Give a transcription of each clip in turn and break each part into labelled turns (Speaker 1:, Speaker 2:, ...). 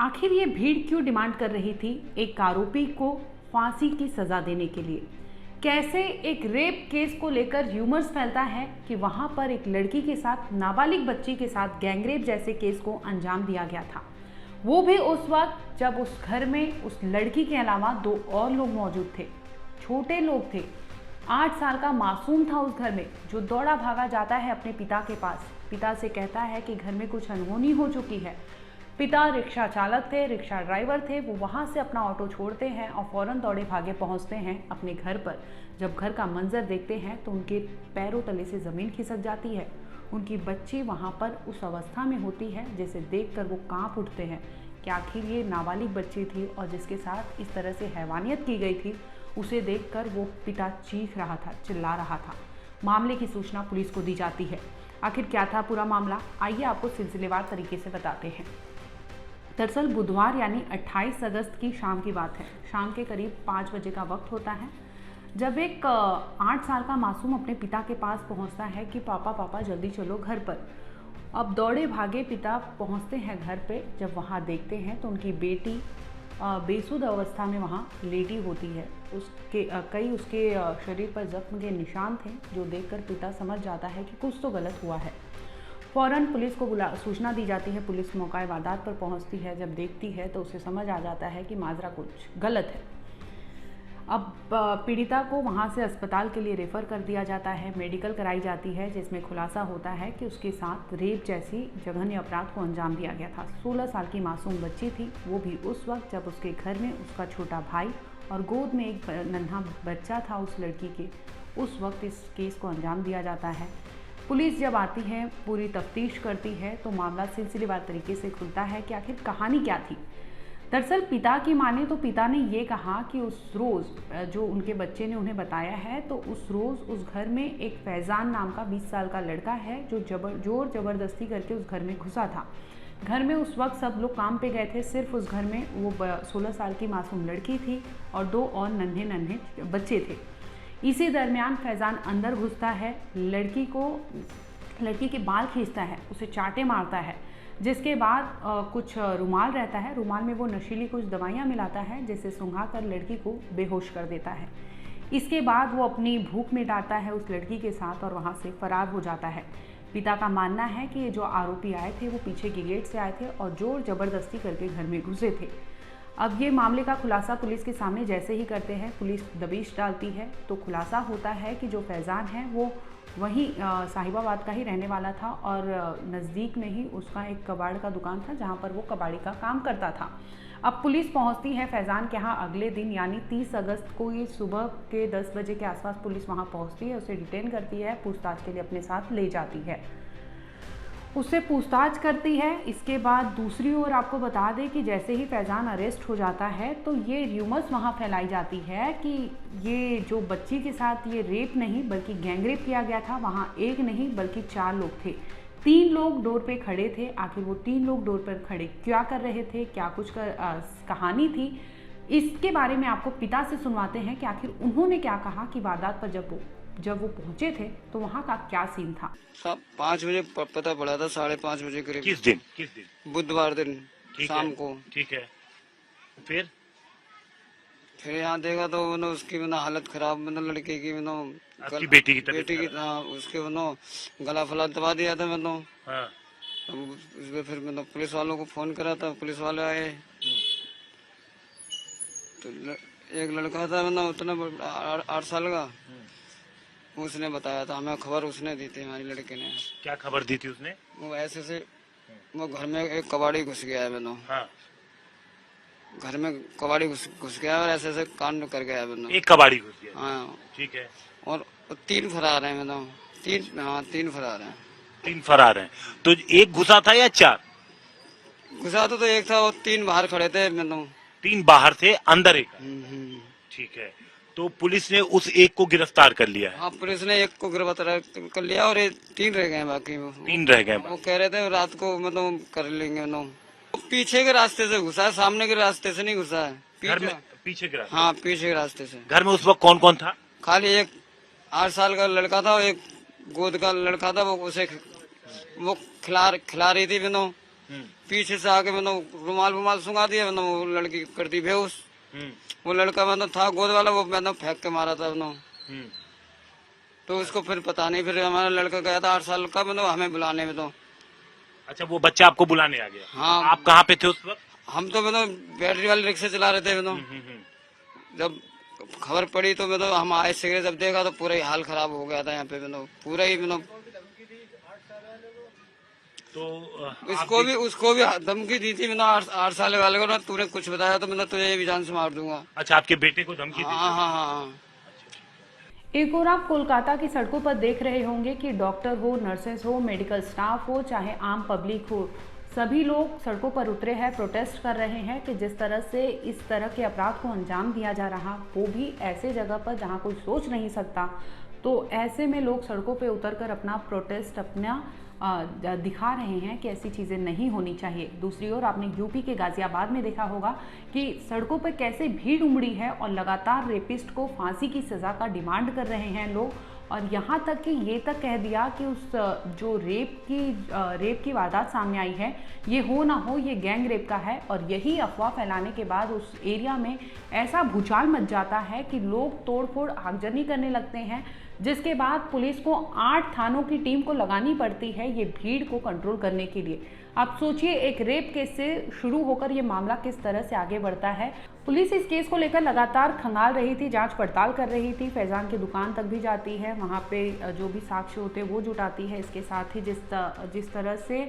Speaker 1: आखिर ये भीड़ क्यों डिमांड कर रही थी एक आरोपी को फांसी की सजा देने के लिए? कैसे एक रेप केस को लेकर र्यूमर्स फैलता है कि वहां पर एक लड़की के साथ, नाबालिग बच्ची के साथ गैंगरेप जैसे केस को अंजाम दिया गया था, वो भी उस वक्त जब उस घर में उस लड़की के अलावा 2 और लोग मौजूद थे। छोटे लोग थे। 8 साल का मासूम था उस घर में, जो दौड़ा भागा जाता है अपने पिता के पास। पिता से कहता है कि घर में कुछ अनहोनी हो चुकी है। पिता रिक्शा चालक थे, रिक्शा ड्राइवर थे। वो वहाँ से अपना ऑटो छोड़ते हैं और फौरन दौड़े भागे पहुँचते हैं अपने घर पर। जब घर का मंजर देखते हैं तो उनके पैरों तले से ज़मीन खिसक जाती है। उनकी बच्ची वहाँ पर उस अवस्था में होती है जिसे देखकर वो कांप उठते हैं कि आखिर ये नाबालिग बच्ची थी और जिसके साथ इस तरह से हैवानियत की गई थी, उसे देखकर वो पिता चीख रहा था, चिल्ला रहा था। मामले की सूचना पुलिस को दी जाती है। आखिर क्या था पूरा मामला, आइए आपको सिलसिलेवार तरीके से बताते हैं। दरअसल बुधवार यानी 28 अगस्त की शाम की बात है। शाम के करीब 5 बजे का वक्त होता है जब एक 8 साल का मासूम अपने पिता के पास पहुंचता है कि पापा पापा जल्दी चलो घर पर। अब दौड़े भागे पिता पहुंचते हैं घर पे। जब वहां देखते हैं तो उनकी बेटी बेसुध अवस्था में वहां लेटी होती है। उसके शरीर पर जख्म के निशान थे, जो देखकर पिता समझ जाता है कि कुछ तो गलत हुआ है। फौरन पुलिस को सूचना दी जाती है। पुलिस मौका वारदात पर पहुंचती है। जब देखती है तो उसे समझ आ जाता है कि माजरा कुछ गलत है। अब पीड़िता को वहां से अस्पताल के लिए रेफर कर दिया जाता है। मेडिकल कराई जाती है, जिसमें खुलासा होता है कि उसके साथ रेप जैसी जघन्य अपराध को अंजाम दिया गया था। 16 साल की मासूम बच्ची थी, वो भी उस वक्त जब उसके घर में उसका छोटा भाई और गोद में एक नन्हा बच्चा था उस लड़की के। उस वक्त इस केस को अंजाम दिया जाता है। पुलिस जब आती है, पूरी तफ्तीश करती है, तो मामला सिलसिलेवार तरीके से खुलता है कि आखिर कहानी क्या थी। दरअसल पिता की माने तो पिता ने ये कहा कि उस रोज़ जो उनके बच्चे ने उन्हें बताया है, तो उस रोज़ उस घर में एक फैज़ान नाम का 20 साल का लड़का है, जो जोर ज़बरदस्ती करके उस घर में घुसा था। घर में उस वक्त सब लोग काम पे गए थे। सिर्फ उस घर में वो 16 साल की मासूम लड़की थी और 2 और नन्हे नन्हे बच्चे थे। इसी दरमियान फैज़ान अंदर घुसता है, लड़की के बाल खींचता है, उसे चाटे मारता है, जिसके बाद कुछ रुमाल रहता है, रुमाल में वो नशीली कुछ दवाइयाँ मिलाता है, जिसे सुंघाकर लड़की को बेहोश कर देता है। इसके बाद वो अपनी भूख मिटाता है उस लड़की के साथ और वहाँ से फरार हो जाता है। पिता का मानना है कि ये जो आरोपी आए थे वो पीछे के गेट से आए थे और जोर ज़बरदस्ती करके घर में घुसे थे। अब ये मामले का खुलासा पुलिस के सामने जैसे ही करते हैं, पुलिस दबिश डालती है, तो खुलासा होता है कि जो फैज़ान है वो वहीं साहिबाबाद का ही रहने वाला था और नज़दीक में ही उसका एक कबाड़ का दुकान था, जहां पर वो कबाड़ी का काम करता था। अब पुलिस पहुंचती है फैज़ान के यहाँ अगले दिन यानी 30 अगस्त को। ये सुबह के 10 बजे के आसपास पुलिस वहां पहुंचती है, उसे डिटेन करती है, पूछताछ के लिए अपने साथ ले जाती है, उससे पूछताछ करती है। इसके बाद दूसरी ओर आपको बता दें कि जैसे ही फैज़ान अरेस्ट हो जाता है, तो ये र्यूमर्स वहाँ फैलाई जाती है कि ये जो बच्ची के साथ ये रेप नहीं बल्कि गैंगरेप किया गया था। वहाँ एक नहीं बल्कि 4 लोग थे। 3 लोग डोर पे खड़े थे। आखिर वो 3 लोग डोर पर खड़े क्या कर रहे थे, क्या कुछ कहानी थी, इसके बारे में आपको पिता से सुनवाते हैं कि आखिर उन्होंने क्या कहा कि वारदात पर जब वो पहुंचे थे तो वहाँ का क्या सीन था।
Speaker 2: 5 बजे पता पड़ा था, 5:30 बजे करीब।
Speaker 3: किस दिन?
Speaker 2: बुधवार दिन शाम को।
Speaker 3: ठीक है। फिर
Speaker 2: यहाँ देखा तो उसकी हालत खराब, लड़के की
Speaker 3: आपकी बेटी की
Speaker 2: हाँ, उसके गला फला दबा दिया था।
Speaker 3: हाँ।
Speaker 2: उसमें फिर पुलिस वालों को फोन करा था, पुलिस वाले आए। तो एक लड़का था उतना 8 साल का, उसने बताया था हमें, खबर उसने दी थी, हमारी लड़के ने।
Speaker 3: क्या खबर दी थी उसने? वो
Speaker 2: ऐसे से वो घर में एक कबाड़ी घुस गया है।
Speaker 3: हाँ।
Speaker 2: घर में कबाड़ी घुस गया और ऐसे कांड कर गया है।
Speaker 3: एक कबाड़ी घुस गया?
Speaker 2: हाँ।
Speaker 3: ठीक है।
Speaker 2: और 3 फरार हैं। 3 फरार हैं।
Speaker 3: 3 फरार हैं। तो एक घुसा था या 4?
Speaker 2: घुसा तो एक था और 3 बाहर खड़े थे।
Speaker 3: 3 बाहर थे, अंदर एक। ठीक है। तो पुलिस ने उस एक को गिरफ्तार कर लिया है?
Speaker 2: हाँ, पुलिस ने एक को गिरफ्तार कर लिया और 3 रह गए बाकी।
Speaker 3: 3 रह गए।
Speaker 2: वो कह रहे थे रात को कर लेंगे। पीछे के रास्ते से घुसा है, सामने के रास्ते से नहीं घुसा है।
Speaker 3: घर में पीछे के रास्ते?
Speaker 2: हाँ, पीछे के रास्ते से।
Speaker 3: घर में उस वक्त कौन कौन था?
Speaker 2: खाली एक 8 साल का लड़का था और एक गोद का लड़का था। वो उसे खिला रही थी। पीछे से आके मैंने रुमाल सुंघा दिया, मैंने वो लड़की कर दी बेहोश। वो लड़का मैंने था गोद वाला, वो मैंने फेंक के मारा था मैंने। तो उसको फिर पता नहीं, फिर हमारा लड़का गया था 8 साल का, मैंने हमें बुलाने में। तो
Speaker 3: अच्छा, वो बच्चा आपको बुलाने आ गया?
Speaker 2: हाँ।
Speaker 3: आप कहाँ पे थे उस वक्त?
Speaker 2: हम तो मैंने बैटरी वाले रिक्शा चला रहे थे। जब खबर पड़ी तो मैंने हम आए सिगरेट जब देखा तो पूरा ही हाल खराब हो गया था यहाँ पे। मैंने पूरा ही
Speaker 3: तो
Speaker 2: उसको भी धमकी दी थी मैंने 8 साल वाले को ना, तूने कुछ बताया तो मैंने तुझे भी जान से मार दूंगा।
Speaker 3: अच्छा, आपके बेटे को धमकी दी?
Speaker 2: हाँ।
Speaker 1: एक और आप कोलकाता की सड़कों पर देख रहे होंगे कि डॉक्टर हो, नर्सेस हो, मेडिकल स्टाफ हो, चाहे आम पब्लिक हो, सभी लोग सड़कों पर उतरे हैं, प्रोटेस्ट कर रहे हैं कि जिस तरह से इस तरह के अपराध को अंजाम दिया जा रहा, वो भी ऐसे जगह पर जहां कोई सोच नहीं सकता। तो ऐसे में लोग सड़कों पे उतरकर अपना प्रोटेस्ट दिखा रहे हैं कि ऐसी चीज़ें नहीं होनी चाहिए। दूसरी ओर आपने यूपी के गाजियाबाद में देखा होगा कि सड़कों पर कैसे भीड़ उमड़ी है और लगातार रेपिस्ट को फांसी की सज़ा का डिमांड कर रहे हैं लोग। और यहाँ तक कि ये तक कह दिया कि उस जो रेप की वारदात सामने आई है, ये हो ना हो ये गैंग रेप का है। और यही अफवाह फैलाने के बाद उस एरिया में ऐसा भूचाल मच जाता है कि लोग तोड़फोड़ आगजनी करने लगते हैं, जिसके बाद पुलिस को 8 थानों की टीम को लगानी पड़ती है ये भीड़ को कंट्रोल करने के लिए। आप सोचिए, एक रेप केस से शुरू होकर ये मामला किस तरह से आगे बढ़ता है। पुलिस इस केस को लेकर लगातार खंगाल रही थी, जांच पड़ताल कर रही थी, फैजान की दुकान तक भी जाती है, वहाँ पे जो भी साक्ष्य होते हैं वो जुटाती है। इसके साथ ही जिस तरह से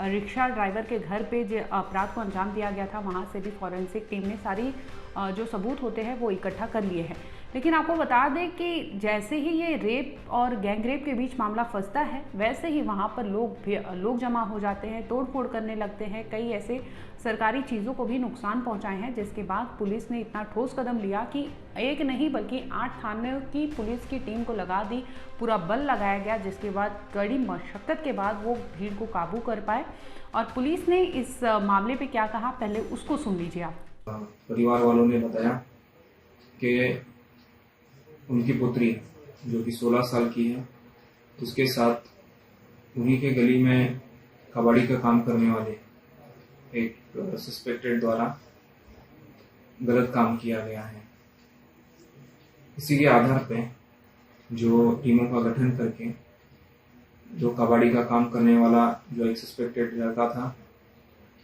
Speaker 1: रिक्शा ड्राइवर के घर पे जो अपराध को अंजाम दिया गया था, वहाँ से भी फॉरेंसिक टीम ने सारी जो सबूत होते हैं वो इकट्ठा कर लिए हैं। लेकिन आपको बता दें कि जैसे ही ये रेप और गैंग रेप के बीच मामला फंसता है, वैसे ही वहाँ पर लोग जमा हो जाते हैं, तोड़फोड़ करने लगते हैं, कई ऐसे सरकारी चीज़ों को भी नुकसान पहुँचाए हैं। जिसके बाद पुलिस ने इतना ठोस कदम लिया कि एक नहीं बल्कि 8 थानों की पुलिस की टीम को लगा दी, पूरा बल लगाया गया, जिसके बाद कड़ी मशक्कत के बाद वो भीड़ को काबू कर पाए। और पुलिस ने इस मामले पे क्या कहा, पहले उसको सुन लीजिए आप।
Speaker 4: परिवार वालों ने बताया कि उनकी पुत्री जो कि 16 साल की है, उसके साथ उन्हीं के गली में कबाड़ी का काम करने वाले एक सस्पेक्टेड द्वारा गलत काम किया गया है। इसी के आधार पे जो टीमों का गठन करके जो कबाड़ी का काम करने वाला जो एक सस्पेक्टेड लड़का था,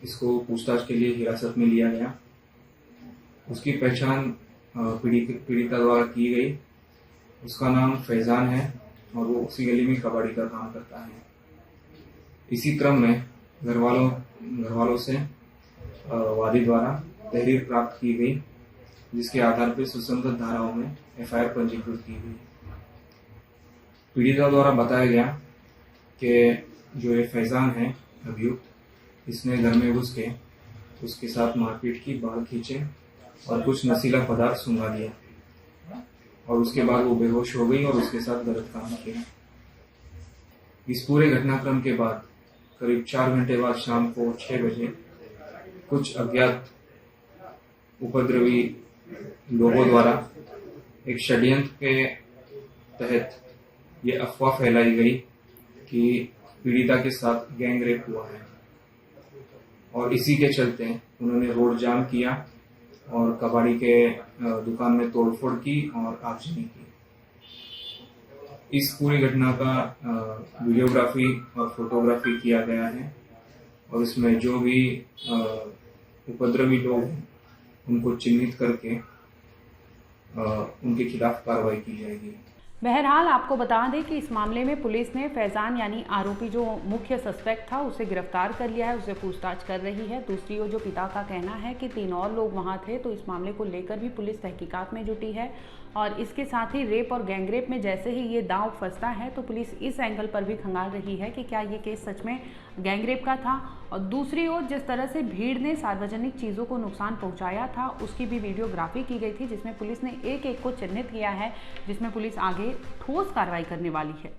Speaker 4: इसको पूछताछ के लिए हिरासत में लिया गया। उसकी पहचान पीड़िता द्वारा की गई। उसका नाम फैजान है और वो उसी गली में कबाड़ी का काम करता है। इसी क्रम में घर वालों से वादी द्वारा तहरीर प्राप्त की गई, जिसके आधार पर सुसंगत धाराओं में एफआईआर पंजीकृत की गई। पीड़िता द्वारा बताया गया कि जो ये फैजान है अभियुक्त, इसने घर में घुस के उसके साथ मारपीट की, बाल खींचे और कुछ नशीला पदार्थ सुंघा दिया और उसके बाद वो बेहोश हो गई और उसके साथ गलत काम किया। इस पूरे घटनाक्रम के बाद करीब 4 घंटे बाद शाम को 6 बजे कुछ अज्ञात उपद्रवी लोगों द्वारा एक षड्यंत्र के तहत ये अफवाह फैलाई गई कि पीड़िता के साथ गैंग रेप हुआ है और इसी के चलते उन्होंने रोड जाम किया और कबाड़ी के दुकान में तोड़फोड़ की और आगजनी की। इस पूरी घटना का वीडियोग्राफी और फोटोग्राफी किया गया है और इसमें जो भी उपद्रवी लोग हैं उनको चिन्हित करके उनके खिलाफ कार्रवाई की जाएगी।
Speaker 1: बहरहाल आपको बता दें कि इस मामले में पुलिस ने फैजान यानी आरोपी जो मुख्य सस्पेक्ट था उसे गिरफ्तार कर लिया है, उसे पूछताछ कर रही है। दूसरी ओर जो पिता का कहना है कि 3 और लोग वहां थे, तो इस मामले को लेकर भी पुलिस तहकीकात में जुटी है। और इसके साथ ही रेप और गैंगरेप में जैसे ही ये दांव फंसता है तो पुलिस इस एंगल पर भी खंगाल रही है कि क्या ये केस सच में गैंगरेप का था। और दूसरी ओर जिस तरह से भीड़ ने सार्वजनिक चीज़ों को नुकसान पहुंचाया था उसकी भी वीडियोग्राफी की गई थी, जिसमें पुलिस ने एक एक को चिन्हित किया है, जिसमें पुलिस आगे ठोस कार्रवाई करने वाली है।